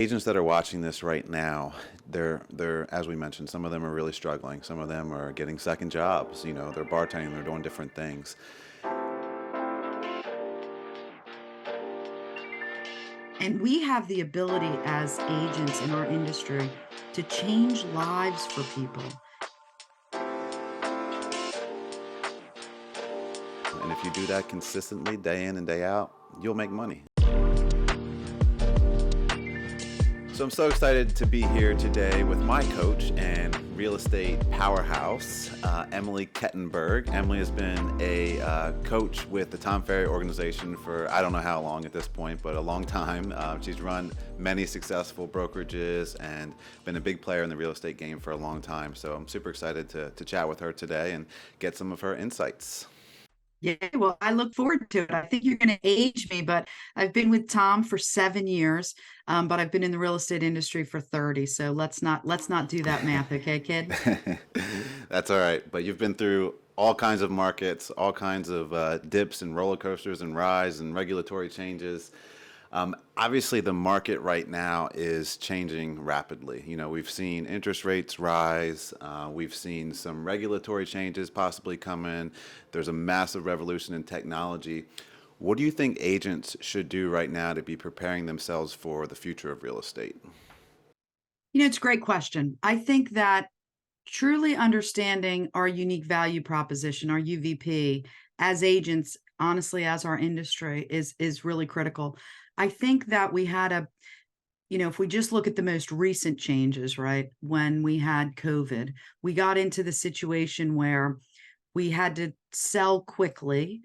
Agents that are watching this right now, they're as we mentioned, some of them are really struggling. Some of them are getting second jobs. They're bartending, they're doing different things. And we have the ability as agents in our industry to change lives for people. And if you do that consistently, day in and day out, you'll make money. So I'm so excited to be here today with my coach and real estate powerhouse, Emily Kettenburg. Emily has been a coach with the Tom Ferry organization for I don't know how long at this point, but a long time. She's run many successful brokerages and been a big player in the real estate game for a long time. So I'm super excited to chat with her today and get some of her insights. Yeah, well, I look forward to it. I think you're going to age me, but I've been with Tom for 7 years, but I've been in the real estate industry for 30. So let's not do that math, okay, kid? That's all right. But you've been through all kinds of markets, all kinds of dips and roller coasters and rise and regulatory changes. Obviously, the market right now is changing rapidly. We've seen interest rates rise. We've seen some regulatory changes possibly come in. There's a massive revolution in technology. What do you think agents should do right now to be preparing themselves for the future of real estate? It's a great question. I think that truly understanding our unique value proposition, our UVP, as agents, honestly, as our industry is really critical. I think that we had if we just look at the most recent changes, right? When we had COVID, we got into the situation where we had to sell quickly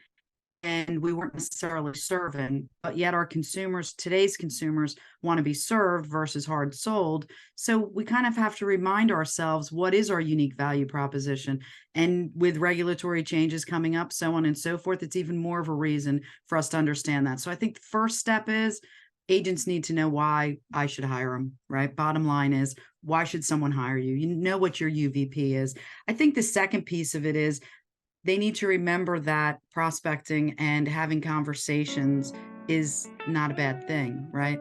and we weren't necessarily serving, but yet our consumers, today's consumers, want to be served versus hard sold. So we kind of have to remind ourselves, what is our unique value proposition? And with regulatory changes coming up, so on and so forth, it's even more of a reason for us to understand that. So I think the first step is agents need to know why I should hire them, right? Bottom line is, why should someone hire you? You know what your UVP is. I think the second piece of it is they need to remember that prospecting and having conversations is not a bad thing, right?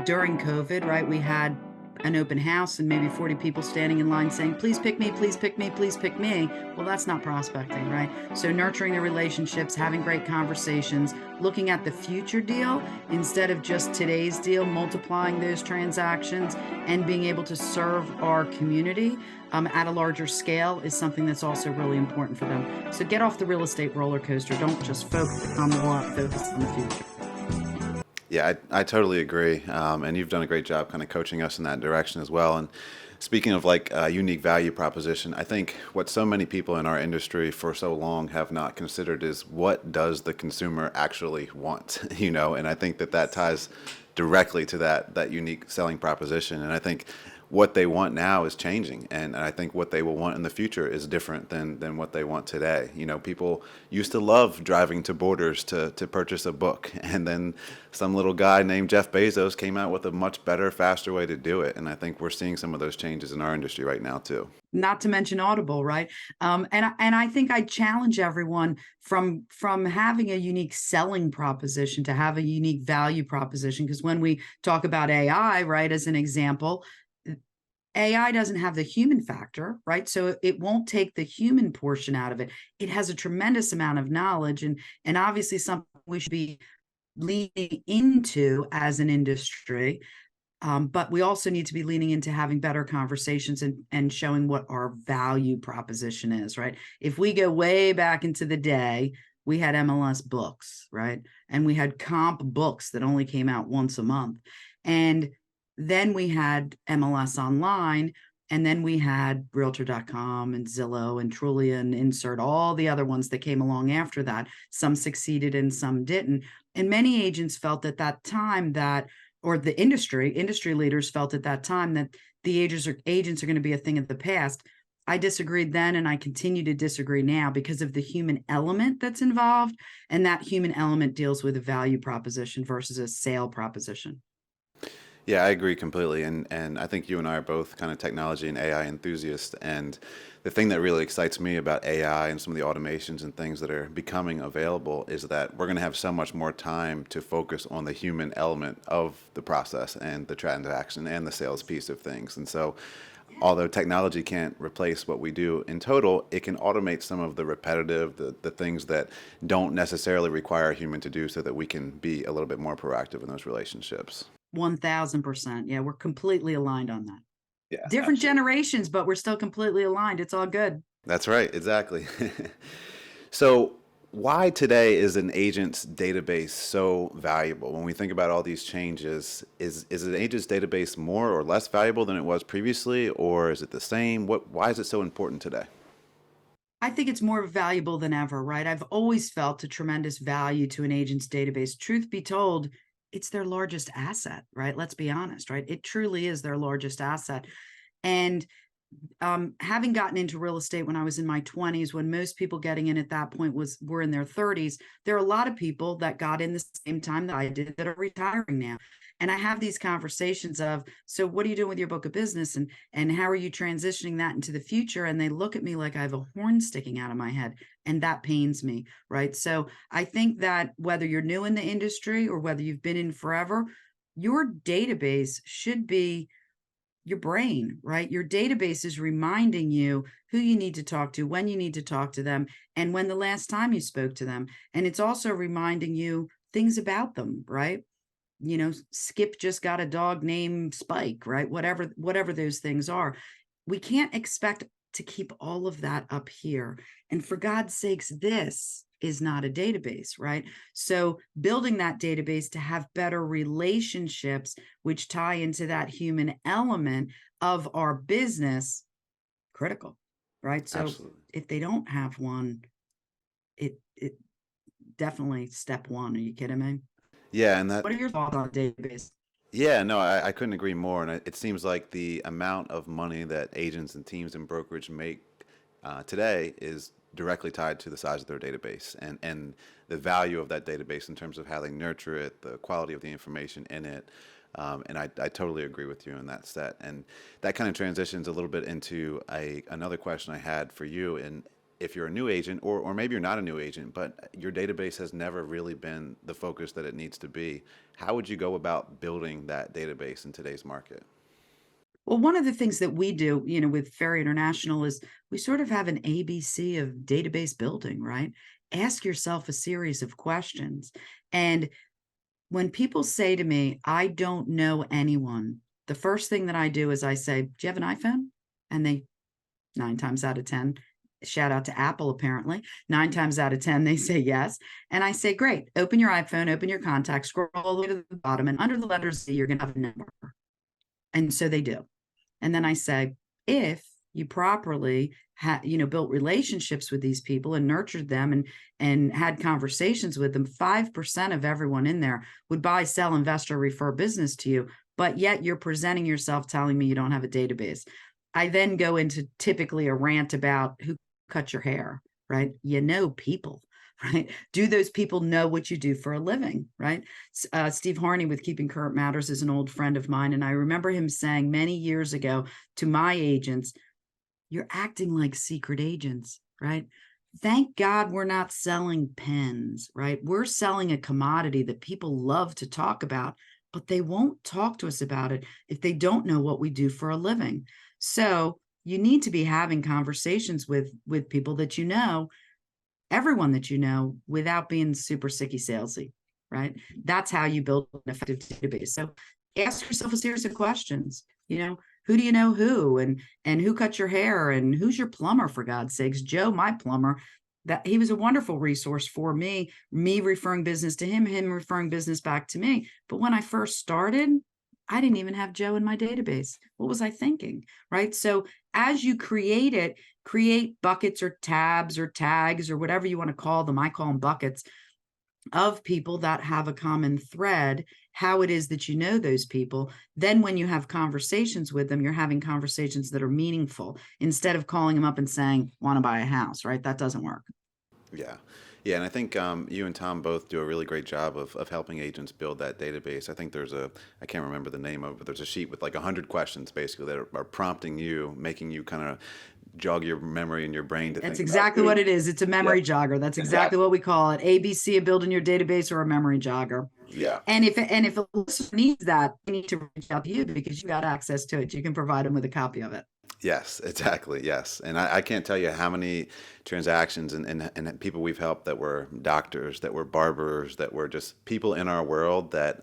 During COVID, right, we had an open house and maybe 40 people standing in line saying, please pick me, please pick me, please pick me. Well, that's not prospecting, right? So nurturing the relationships, having great conversations, looking at the future deal instead of just today's deal, multiplying those transactions and being able to serve our community at a larger scale is something that's also really important for them. So get off the real estate roller coaster. Don't just focus on the one, focus on the future. Yeah, I totally agree. And you've done a great job kind of coaching us in that direction as well. And speaking of like unique value proposition, I think what so many people in our industry for so long have not considered is what does the consumer actually want, And I think that ties directly to that unique selling proposition. And I think what they want now is changing, and I think what they will want in the future is different than what they want today. People used to love driving to Borders to purchase a book, and then some little guy named Jeff Bezos came out with a much better, faster way to do it. And I think we're seeing some of those changes in our industry right now too. Not to mention Audible, right? And I think I challenge everyone from having a unique selling proposition to have a unique value proposition. Because when we talk about AI, right, as an example, AI doesn't have the human factor, right? So it won't take the human portion out of it. It has a tremendous amount of knowledge and obviously something we should be leaning into as an industry. But we also need to be leaning into having better conversations and showing what our value proposition is, right? If we go way back into the day, we had MLS books, right? And we had comp books that only came out once a month. And then we had MLS online, and then we had realtor.com and Zillow and Trulia and Insert, all the other ones that came along after that. Some succeeded and some didn't. And many agents felt at that time that, or the industry leaders felt at that time that the agents are going to be a thing of the past. I disagreed then, and I continue to disagree now because of the human element that's involved. And that human element deals with a value proposition versus a sale proposition. Yeah, I agree completely. And I think you and I are both kind of technology and AI enthusiasts. And the thing that really excites me about AI and some of the automations and things that are becoming available is that we're going to have so much more time to focus on the human element of the process and the transaction and the sales piece of things. And so, although technology can't replace what we do in total, it can automate some of the repetitive, the things that don't necessarily require a human to do so that we can be a little bit more proactive in those relationships. 1000%. Yeah, we're completely aligned on that. Yeah, Different absolutely. generations, but we're still completely aligned. It's all good. That's right, exactly. So, why today is an agent's database so valuable? When we think about all these changes, is an agent's database more or less valuable than it was previously, or is it the same? Why is it so important today? I think it's more valuable than ever, right? I've always felt a tremendous value to an agent's database. Truth be told, it's their largest asset, right? Let's be honest, right? It truly is their largest asset. And having gotten into real estate when I was in my 20s, when most people getting in at that point were in their 30s, there are a lot of people that got in the same time that I did that are retiring now. And I have these conversations of, so what are you doing with your book of business, and how are you transitioning that into the future? And they look at me like I have a horn sticking out of my head, and that pains me, right? So I think that whether you're new in the industry or whether you've been in forever, your database should be your brain, right? Your database is reminding you who you need to talk to, when you need to talk to them, and when the last time you spoke to them. And it's also reminding you things about them, right? Skip just got a dog named Spike, right? Whatever those things are. We can't expect to keep all of that up here. And for God's sakes, this is not a database, right? So building that database to have better relationships, which tie into that human element of our business, critical, right? So Absolutely. if they don't have one, it definitely step one. Are you kidding me? Yeah, and that What are your thoughts on a database? Yeah, no, I couldn't agree more. And it seems like the amount of money that agents and teams and brokerage make today is directly tied to the size of their database and the value of that database in terms of how they nurture it, the quality of the information in it. And I totally agree with you in that set. And that kind of transitions a little bit into another question I had for you. And if you're a new agent, or maybe you're not a new agent, but your database has never really been the focus that it needs to be, how would you go about building that database in today's market? Well, one of the things that we do, with Ferry International is we sort of have an ABC of database building, right? Ask yourself a series of questions. And when people say to me, I don't know anyone, the first thing that I do is I say, do you have an iPhone? And they, 9 times out of 10, shout out to Apple, apparently, 9 times out of 10, they say yes. And I say, great, open your iPhone, open your contacts, scroll all the way to the bottom, and under the letters Z, you're going to have a number. And so they do. And then I say, if you properly built relationships with these people and nurtured them and had conversations with them, 5% of everyone in there would buy, sell, invest, or refer business to you. But yet you're presenting yourself telling me you don't have a database. I then go into typically a rant about who cut your hair, right? People, right? Do those people know what you do for a living, right? Steve Harney with Keeping Current Matters is an old friend of mine. And I remember him saying many years ago to my agents, you're acting like secret agents, right? Thank God we're not selling pens, right? We're selling a commodity that people love to talk about, but they won't talk to us about it if they don't know what we do for a living. So you need to be having conversations with people that everyone that without being super sicky salesy, right? That's how you build an effective database. So ask yourself a series of questions. Who do you know who, and who cut your hair, and who's your plumber, for God's sakes? Joe, my plumber, that he was a wonderful resource for me referring business to him referring business back to me. But when I first started, I didn't even have Joe in my database. What was I thinking? Right. So as you create buckets or tabs or tags or whatever you want to call them. I call them buckets of people that have a common thread, how it is that you know those people. Then when you have conversations with them, you're having conversations that are meaningful instead of calling them up and saying, want to buy a house, right? That doesn't work. Yeah. Yeah, and I think you and Tom both do a really great job of helping agents build that database. I think I can't remember the name of it, but there's a sheet with like 100 questions basically that are prompting you, making you kind of jog your memory and your brain to That's think about exactly what things. it is. It's a Yep, memory jogger. That's exactly exactly. what we call it. ABC of building your database, or a memory jogger. Yeah. And if a listener needs that, they need to reach out to you because you got access to it. You can provide them with a copy of it. Yes, exactly. Yes. And I can't tell you how many transactions and people we've helped that were doctors, that were barbers, that were just people in our world that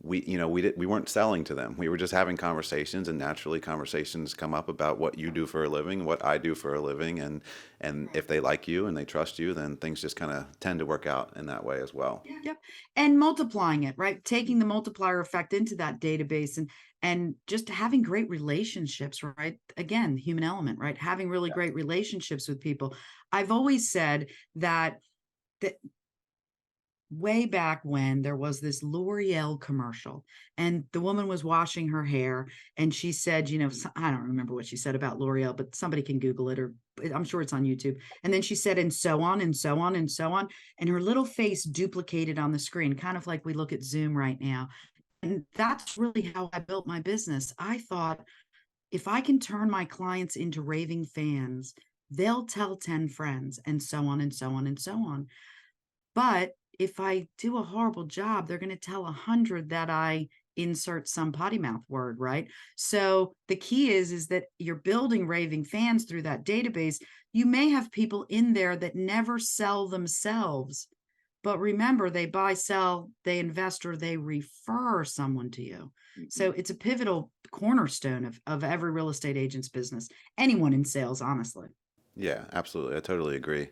we weren't selling to them. We were just having conversations, and naturally conversations come up about what you do for a living, what I do for a living, and if they like you and they trust you, then things just kind of tend to work out in that way as well. Yep. And multiplying it, right? Taking the multiplier effect into that database, and just having great relationships, right? Again, human element, right? Having really great relationships with people. I've always said that way back when there was this L'Oreal commercial, and the woman was washing her hair, and she said, I don't remember what she said about L'Oreal, but somebody can Google it, or I'm sure it's on YouTube. And then she said, and so on and so on and so on. And her little face duplicated on the screen, kind of like we look at Zoom right now. And that's really how I built my business. I thought, if I can turn my clients into raving fans, they'll tell 10 friends, and so on and so on and so on. But if I do a horrible job, they're going to tell 100 that I insert some potty mouth word, right? So the key is that you're building raving fans through that database. You may have people in there that never sell themselves, but remember, they buy, sell, they invest, or they refer someone to you. So it's a pivotal cornerstone of every real estate agent's business, anyone in sales, honestly. Yeah, absolutely. I totally agree.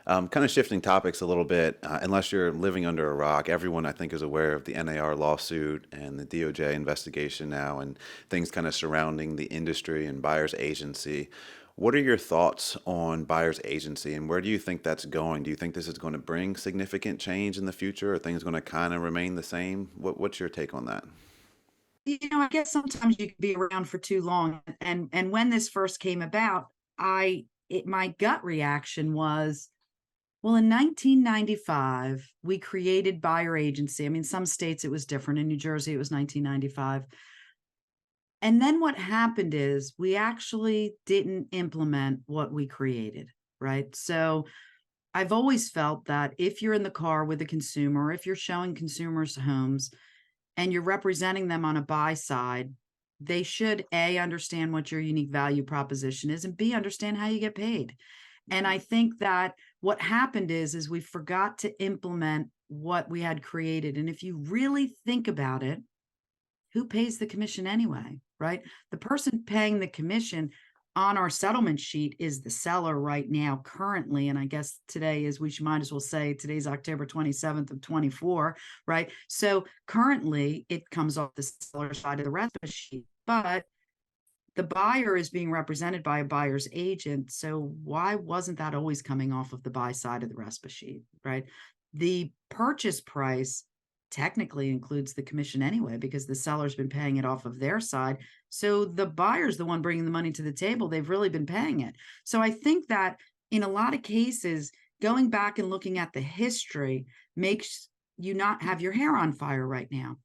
Kind of shifting topics a little bit, unless you're living under a rock, everyone I think is aware of the NAR lawsuit and the DOJ investigation now, and things kind of surrounding the industry and buyer's agency. What are your thoughts on buyer's agency, and where do you think that's going? Do you think this is going to bring significant change in the future? Or are things going to kind of remain the same? What's your take on that? I guess sometimes you can be around for too long. And when this first came about, my gut reaction was, well, in 1995, we created buyer agency. I mean, some states it was different. In New Jersey, it was 1995. And then what happened is we actually didn't implement what we created, right? So I've always felt that if you're in the car with a consumer, if you're showing consumers homes and you're representing them on a buy side, they should A, understand what your unique value proposition is, and B, understand how you get paid. And I think that what happened is we forgot to implement what we had created. And if you really think about it, who pays the commission anyway, right? The person paying the commission on our settlement sheet is the seller right now, currently. And I guess today is, might as well say today's October 27th of 24, right? So currently it comes off the seller side of the RESPA sheet, but the buyer is being represented by a buyer's agent. So why wasn't that always coming off of the buy side of the RESPA sheet, right? The purchase price technically includes the commission anyway, because the seller's been paying it off of their side. So the buyer's the one bringing the money to the table. They've really been paying it. So I think that in a lot of cases, going back and looking at the history makes you not have your hair on fire right now.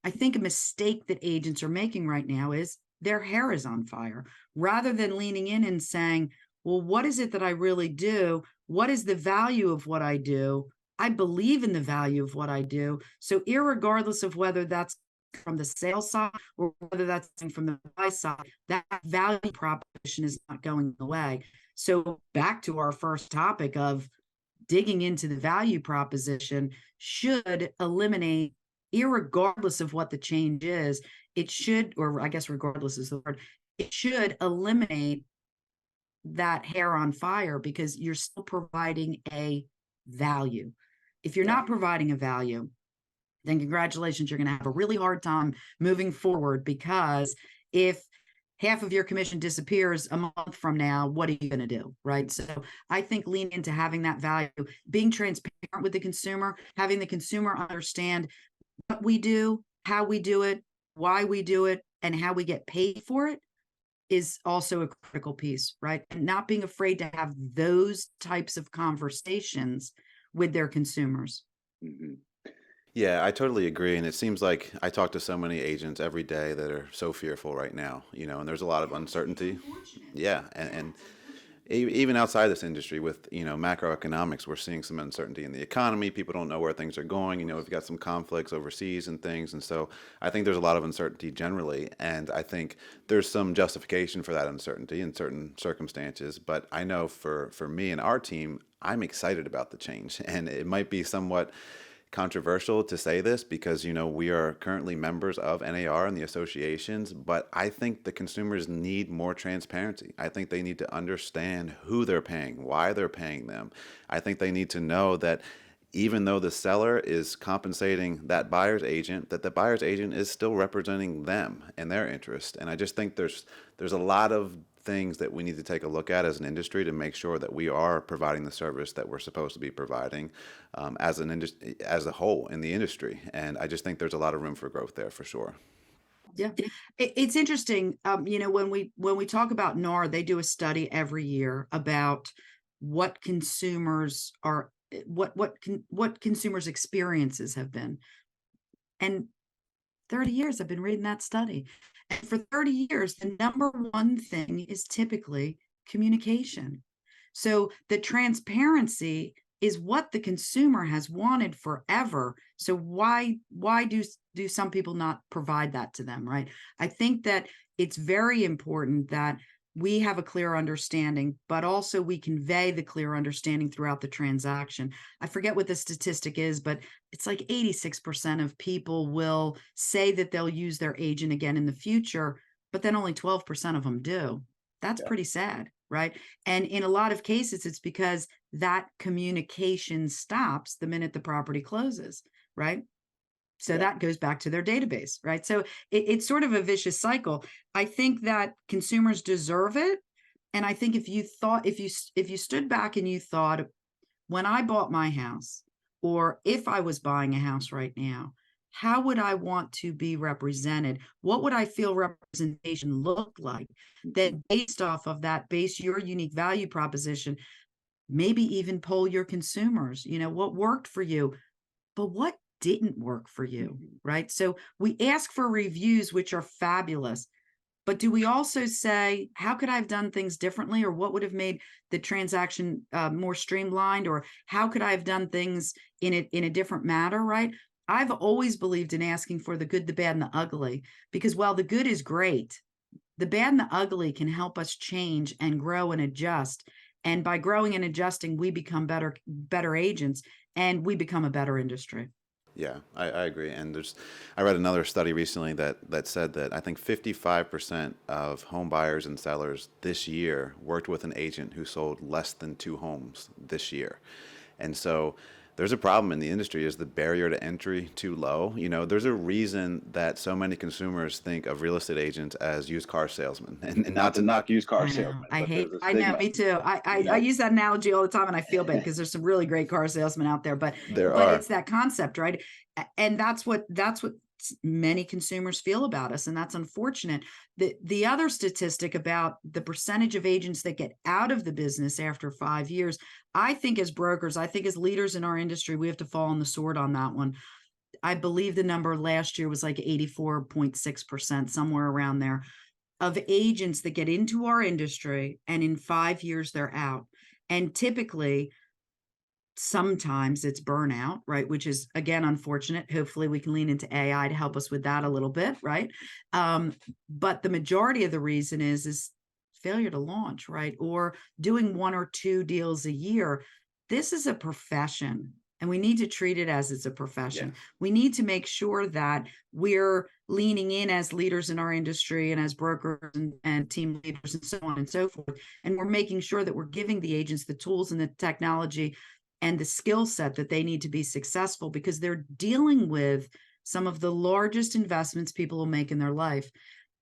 I think a mistake that agents are making right now is their hair is on fire, rather than leaning in and saying, well, what is it that I really do? What is the value of what I do? I believe in the value of what I do. So irregardless of whether that's from the sales side or whether that's from the buy side, that value proposition is not going away. So back to our first topic of digging into the value proposition should eliminate, irregardless of what the change is, it should, or I guess regardless is the word, it should eliminate that hair on fire, because you're still providing a value. If you're Yeah. not providing a value, then congratulations, you're going to have a really hard time moving forward, because if half of your commission disappears a month from now, what are you going to do? Right. So I think lean into having that value, being transparent with the consumer, having the consumer understand what we do, how we do it, why we do it, and how we get paid for it. is also a critical piece, right? And not being afraid to have those types of conversations with their consumers. Mhm. Yeah, I totally agree. And it seems like I talk to so many agents every day that are so fearful right now, and there's a lot of uncertainty. Yeah. And even outside this industry with, macroeconomics, we're seeing some uncertainty in the economy. People don't know where things are going. We've got some conflicts overseas and things. And so I think there's a lot of uncertainty generally. And I think there's some justification for that uncertainty in certain circumstances. But I know for me and our team, I'm excited about the change. And it might be somewhat controversial to say this because we are currently members of NAR and the associations, but I think the consumers need more transparency. I think they need to understand who they're paying, why they're paying them. I think they need to know that even though the seller is compensating that buyer's agent, that the buyer's agent is still representing them and their interest. And I just think there's a lot of things that we need to take a look at as an industry to make sure that we are providing the service that we're supposed to be providing as an industry as a whole in the industry. And I just think there's a lot of room for growth there for sure. Yeah, it's interesting. When we talk about NAR, they do a study every year about what consumers are, what consumers' experiences have been. And 30 years I've been reading that study. And for 30 years, the number one thing is typically communication. So the transparency is what the consumer has wanted forever. So why do some people not provide that to them, right? I think that it's very important that we have a clear understanding, but also we convey the clear understanding throughout the transaction. I forget what the statistic is, but it's like 86% of people will say that they'll use their agent again in the future, but then only 12% of them do. That's Yeah. pretty sad, right? And in a lot of cases, it's because that communication stops the minute the property closes, right? So Yeah. that goes back to their database, right? So it's sort of a vicious cycle. I think that consumers deserve it. And I think if you stood back and you thought, when I bought my house, or if I was buying a house right now, how would I want to be represented? What would I feel representation look like? Mhm. Then based off of that, base your unique value proposition, maybe even poll your consumers, what worked for you, but what didn't work for you, Mhm. right? So we ask for reviews, which are fabulous. But do we also say, how could I have done things differently? Or what would have made the transaction more streamlined? Or how could I have done things in a different manner, right? I've always believed in asking for the good, the bad, and the ugly, because while the good is great, the bad and the ugly can help us change and grow and adjust. And by growing and adjusting, we become better agents, and we become a better industry. Yeah, I agree. And I read another study recently that said that I think 55% of home buyers and sellers this year worked with an agent who sold less than two homes this year. And so there's a problem in the industry. Is the barrier to entry too low? There's a reason that so many consumers think of real estate agents as used car salesmen, and not to knock used car I know. salesmen, but there's a I know, stigma. me too. You I know, use that analogy all the time and I feel bad because there's some really great car salesmen out there, there but are. it's that concept, right? And that's what many consumers feel about us. And that's unfortunate. The other statistic about the percentage of agents that get out of the business after 5 years, I think as brokers, I think as leaders in our industry, we have to fall on the sword on that one. I believe the number last year was like 84.6%, somewhere around there, of agents that get into our industry and in 5 years they're out. And typically, sometimes it's burnout, right? Which is again unfortunate. Hopefully, we can lean into AI to help us with that a little bit, right? But the majority of the reason is failure to launch, right? Or doing one or two deals a year. This is a profession. And we need to treat it as it's a Yeah. profession. We need to make sure that we're leaning in as leaders in our industry and as brokers and team leaders and so on and so forth. And we're making sure that we're giving the agents the tools and the technology and the skill set that they need to be successful, because they're dealing with some of the largest investments people will make in their life.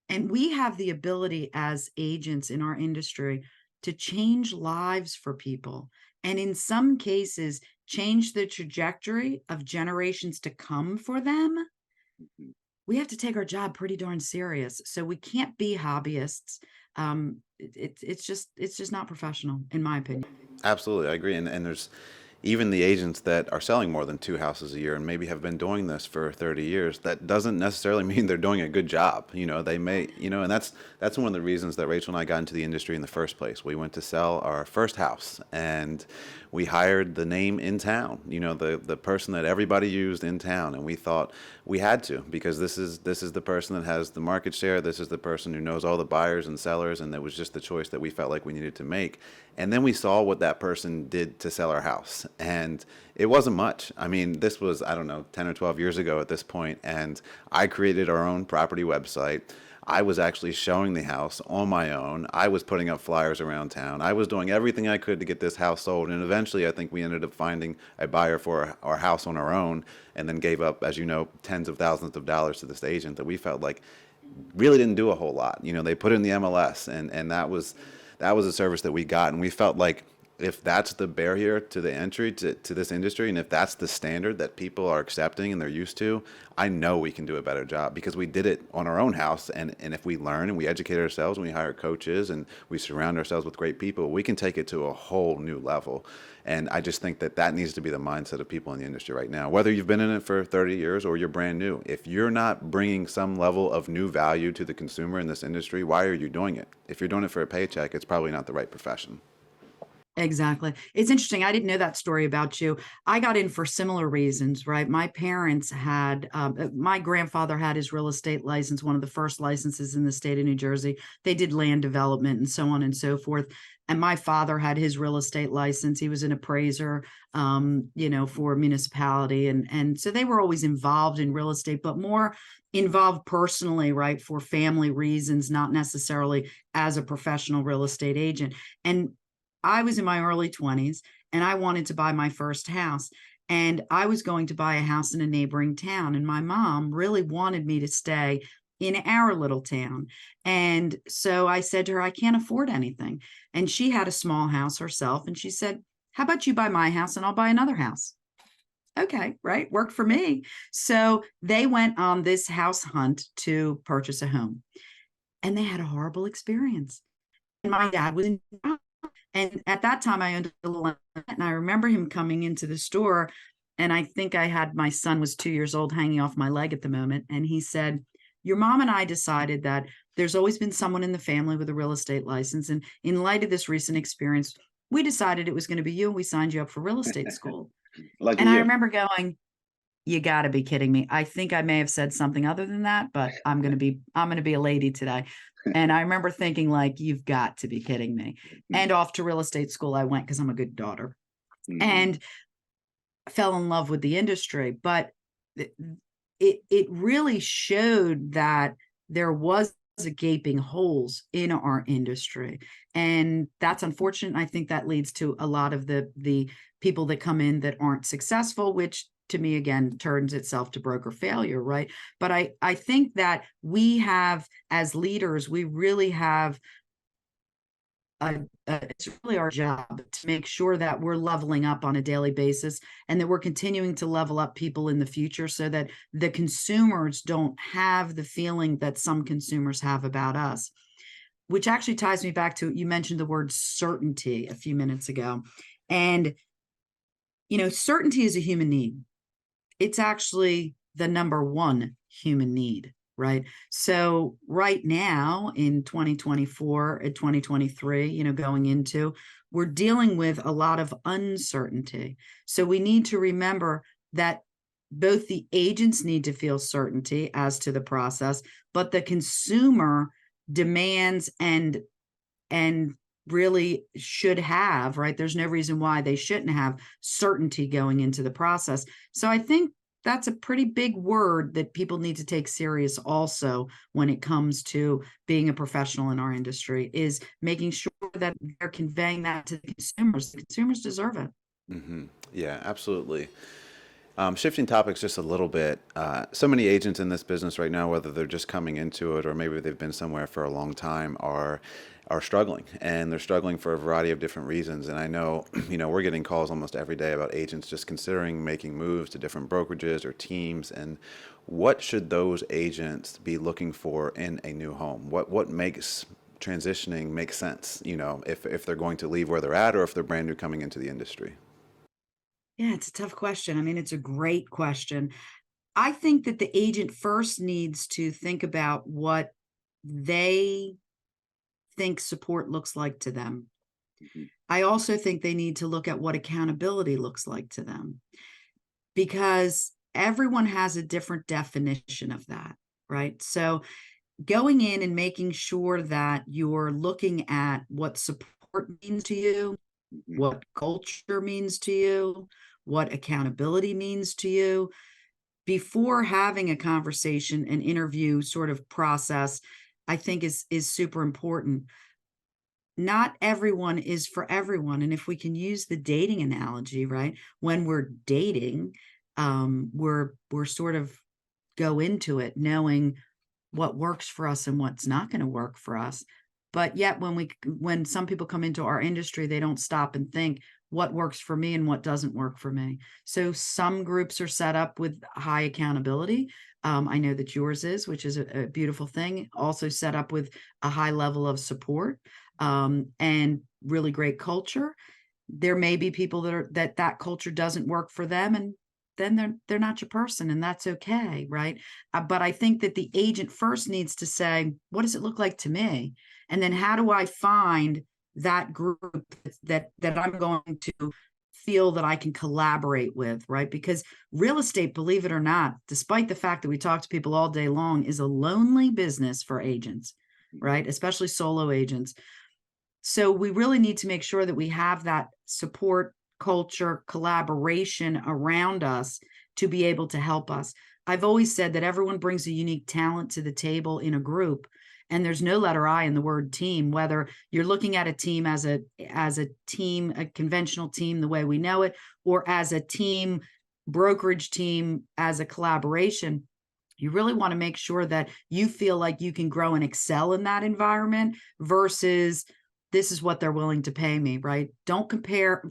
And we have the ability as agents in our industry to change lives for people. And in some cases, change the trajectory of generations to come for them. we have to take our job pretty darn serious. So we can't be hobbyists. It's just not professional, in my opinion. Absolutely, I agree. And there's even the agents that are selling more than two houses a year and maybe have been doing this for 30 years. That doesn't necessarily mean they're doing a good job. They may, and that's one of the reasons that Rachel and I got into the industry in the first place. We went to sell our first house and we hired the name in town, the person that everybody used in town, and we thought we had to because this is the person that has the market share. This is the person who knows all the buyers and sellers, and that was just the choice that we felt like we needed to make. And then we saw what that person did to sell our house, and it wasn't much. I mean, this was, I don't know, 10 or 12 years ago at this point, and I created our own property website. I was actually showing the house on my own. I was putting up flyers around town. I was doing everything I could to get this house sold. And eventually, I think we ended up finding a buyer for our house on our own, and then gave up, as you know, tens of thousands of dollars to this agent that we felt like really didn't do a whole lot. They put in the MLS, and that was a service that we got, and we felt like if that's the barrier to the entry to this industry, and if that's the standard that people are accepting and they're used to, I know we can do a better job because we did it on our own house. And if we learn and we educate ourselves and we hire coaches and we surround ourselves with great people, we can take it to a whole new level. And I just think that that needs to be the mindset of people in the industry right now. Whether you've been in it for 30 years or you're brand new, if you're not bringing some level of new value to the consumer in this industry, why are you doing it? If you're doing it for a paycheck, it's probably not the right profession. Exactly. It's interesting. I didn't know that story about you. I got in for similar reasons, right? My parents had, my grandfather had his real estate license, one of the first licenses in the state of New Jersey. They did land development and so on and so forth. And my father had his real estate license. He was an appraiser, for a municipality. And so they were always involved in real estate, but more involved personally, right? For family reasons, not necessarily as a professional real estate agent. And I was in my early 20s and I wanted to buy my first house. And I was going to buy a house in a neighboring town. And my mom really wanted me to stay in our little town. And so I said to her, I can't afford anything. And she had a small house herself. And she said, how about you buy my house and I'll buy another house? Okay, right. Worked for me. So they went on this house hunt to purchase a home and they had a horrible experience. And my dad was in. And at that time, I owned a little, and I remember him coming into the store. And I think my son was 2 years old, hanging off my leg at the moment. And he said, your mom and I decided that there's always been someone in the family with a real estate license. And in light of this recent experience, we decided it was going to be you. And we signed you up for real estate school. Lucky And I you. remember going, you got to be kidding me. I think I may have said something other than that, but I'm going to be a lady today. And I remember thinking, like, you've got to be kidding me. And off to real estate school I went because I'm a good daughter. And fell in love with the industry. But it really showed that there was a gaping holes in our industry. And that's unfortunate. I think that leads to a lot of the people that come in that aren't successful, which to me, again, turns itself to broker failure, right? But I think that we have, as leaders, we really have it's really our job to make sure that we're leveling up on a daily basis and that we're continuing to level up people in the future so that the consumers don't have the feeling that some consumers have about us, which actually ties me back to, you mentioned the word certainty a few minutes ago. And, certainty is a human need. It's actually the number one human need, right? So right now in 2024 and 2023, going into, we're dealing with a lot of uncertainty. So we need to remember that both the agents need to feel certainty as to the process, but the consumer demands and really should have, right? There's no reason why they shouldn't have certainty going into the process. So I think that's a pretty big word that people need to take serious also when it comes to being a professional in our industry, is making sure that they're conveying that to the consumers. The consumers deserve it. Yeah, absolutely. Shifting topics just a little bit. So many agents in this business right now, whether they're just coming into it or maybe they've been somewhere for a long time, are struggling, and they're struggling for a variety of different reasons. And I know, we're getting calls almost every day about agents just considering making moves to different brokerages or teams. And what should those agents be looking for in a new home? What makes transitioning make sense? If they're going to leave where they're at or if they're brand new coming into the industry. Yeah, it's a tough question. I mean, it's a great question. I think that the agent first needs to think about what they think support looks like to them. Mhm. I also think they need to look at what accountability looks like to them, because everyone has a different definition of that, right? So going in and making sure that you're looking at what support means to you, Mhm. what culture means to you, what accountability means to you, before having a conversation, an interview sort of process, I think is super important. Not everyone is for everyone. And if we can use the dating analogy, right? When we're dating, we're sort of go into it knowing what works for us and what's not going to work for us. But yet when some people come into our industry, they don't stop and think what works for me and what doesn't work for me. So some groups are set up with high accountability. I know that yours is, which is a beautiful thing, also set up with a high level of support, and really great culture. There may be people that culture doesn't work for them, and then they're not your person, and that's okay, right? But I think that the agent first needs to say, what does it look like to me? And then how do I find that group that I'm going to feel that I can collaborate with, right? Because real estate, believe it or not, despite the fact that we talk to people all day long, is a lonely business for agents, right? Especially solo agents. So we really need to make sure that we have that support, culture, collaboration around us to be able to help us. I've always said that everyone brings a unique talent to the table in a group, and there's no letter I in the word team, whether you're looking at a team as a team, a conventional team the way we know it, or as a team, brokerage team, as a collaboration. You really want to make sure that you feel like you can grow and excel in that environment versus this is what they're willing to pay me, right? Don't compare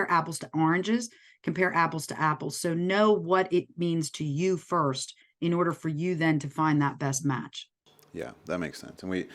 apples to oranges, compare apples to apples. So know what it means to you first in order for you then to find that best match. Yeah, that makes sense. And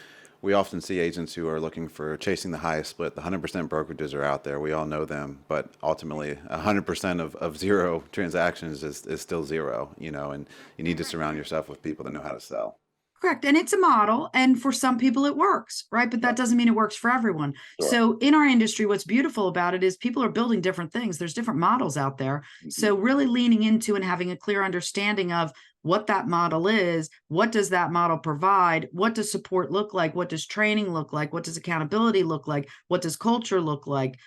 we often see agents who are looking for chasing the highest split. The 100% brokerages are out there. We all know them, but ultimately 100% of zero transactions is still zero, and you need to surround yourself with people that know how to sell. Correct. And it's a model. And for some people, it works, right? But that doesn't mean it works for everyone. Sure. So, in our industry, what's beautiful about it is people are building different things. There's different models out there. Mhm. So, really leaning into and having a clear understanding of what that model is, what does that model provide, what does support look like, what does training look like, what does accountability look like, what does culture look like.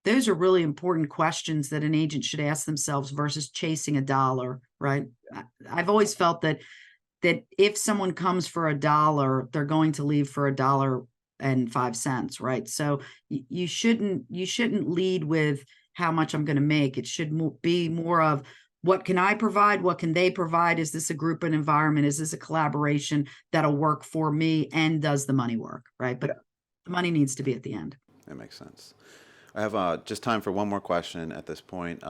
Those are really important questions that an agent should ask themselves versus chasing a dollar, right? I've always felt that if someone comes for $1, they're going to leave for $1.05, right? So you shouldn't lead with how much I'm going to make. It should be more of what can I provide? What can they provide? Is this a group and environment? Is this a collaboration that'll work for me? And does the money work, right? But Yeah, the money needs to be at the end. that makes sense. I have just time for one more question at this point.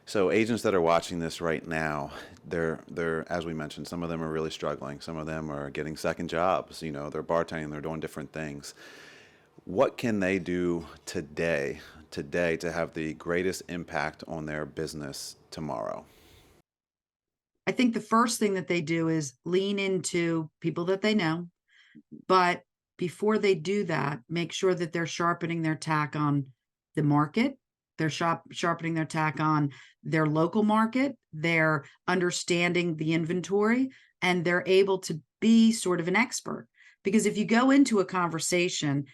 So agents that are watching this right now, they're as we mentioned, some of them are really struggling. Some of them are getting second jobs. They're bartending, they're doing different things. What can they do today to have the greatest impact on their business tomorrow? I think the first thing that they do is lean into people that they know. But before they do that, make sure that they're sharpening their tack on the market. They're sharpening their tack on their local market. They're understanding the inventory, and they're able to be sort of an expert. Because if you go into a conversation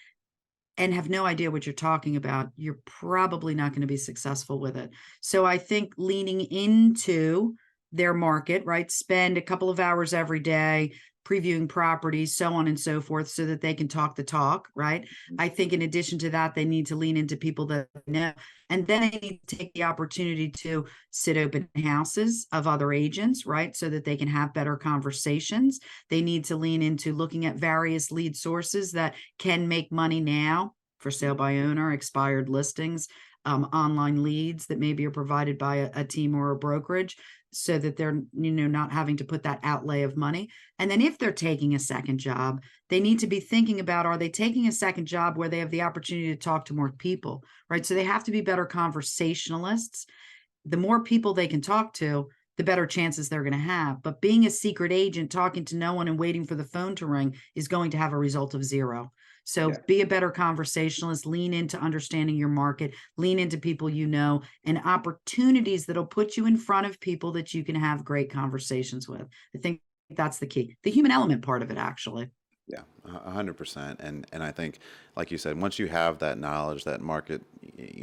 and have no idea what you're talking about, you're probably not going to be successful with it. So I think leaning into their market, right? Spend a couple of hours every day previewing properties, so on and so forth, so that they can talk the talk, right? I think in addition to that, they need to lean into people that they know. And then they need to take the opportunity to sit open houses of other agents, right? So that they can have better conversations. They need to lean into looking at various lead sources that can make money now, for sale by owner, expired listings, online leads that maybe are provided by a team or a brokerage, so that they're, not having to put that outlay of money. And then if they're taking a second job, they need to be thinking about, are they taking a second job where they have the opportunity to talk to more people, right? So they have to be better conversationalists. The more people they can talk to, the better chances they're going to have. But being a secret agent, talking to no one and waiting for the phone to ring, is going to have a result of zero. So Yeah. be a better conversationalist, lean into understanding your market, lean into people and opportunities that'll put you in front of people that you can have great conversations with. I think that's the key. The human element part of it, actually. Yeah, 100%. And I think, like you said, once you have that knowledge, that market,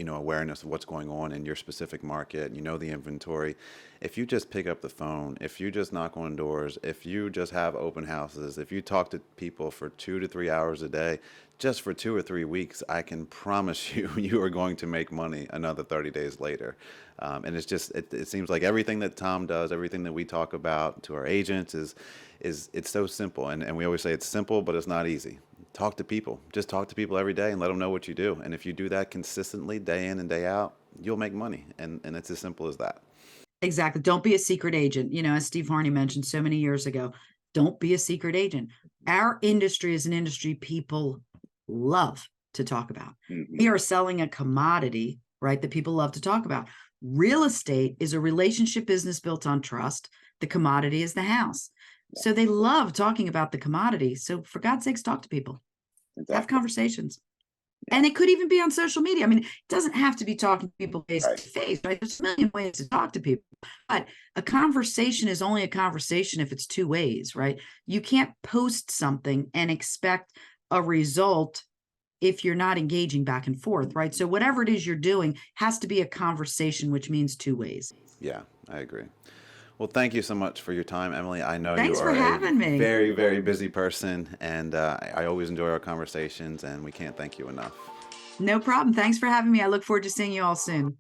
awareness of what's going on in your specific market, the inventory, if you just pick up the phone, if you just knock on doors, if you just have open houses, if you talk to people for 2 to 3 hours a day, just for 2 or 3 weeks, I can promise you, you are going to make money another 30 days later. And it's just, it seems like everything that Tom does, everything that we talk about to our agents is it's so simple. And we always say it's simple, but it's not easy. Talk to people. Just talk to people every day and let them know what you do. And if you do that consistently, day in and day out, you'll make money. And it's as simple as that. Exactly. Don't be a secret agent. As Steve Harney mentioned so many years ago, don't be a secret agent. Our industry is an industry people love to talk about. We are selling a commodity, right, that people love to talk about. Real estate is a relationship business built on trust. The commodity is the house. So they love talking about the commodity. So for God's sakes, talk to people, have conversations. And it could even be on social media. I mean, it doesn't have to be talking to people face to face, right? There's a million ways to talk to people. But a conversation is only a conversation if it's two ways, right? You can't post something and expect a result if you're not engaging back and forth, right? So whatever it is you're doing has to be a conversation, which means two ways. Yeah, I agree. Well, thank you so much for your time, Emily. I know Thanks you for are a having me. very, very busy person, and I always enjoy our conversations, and we can't thank you enough. No problem. Thanks for having me. I look forward to seeing you all soon.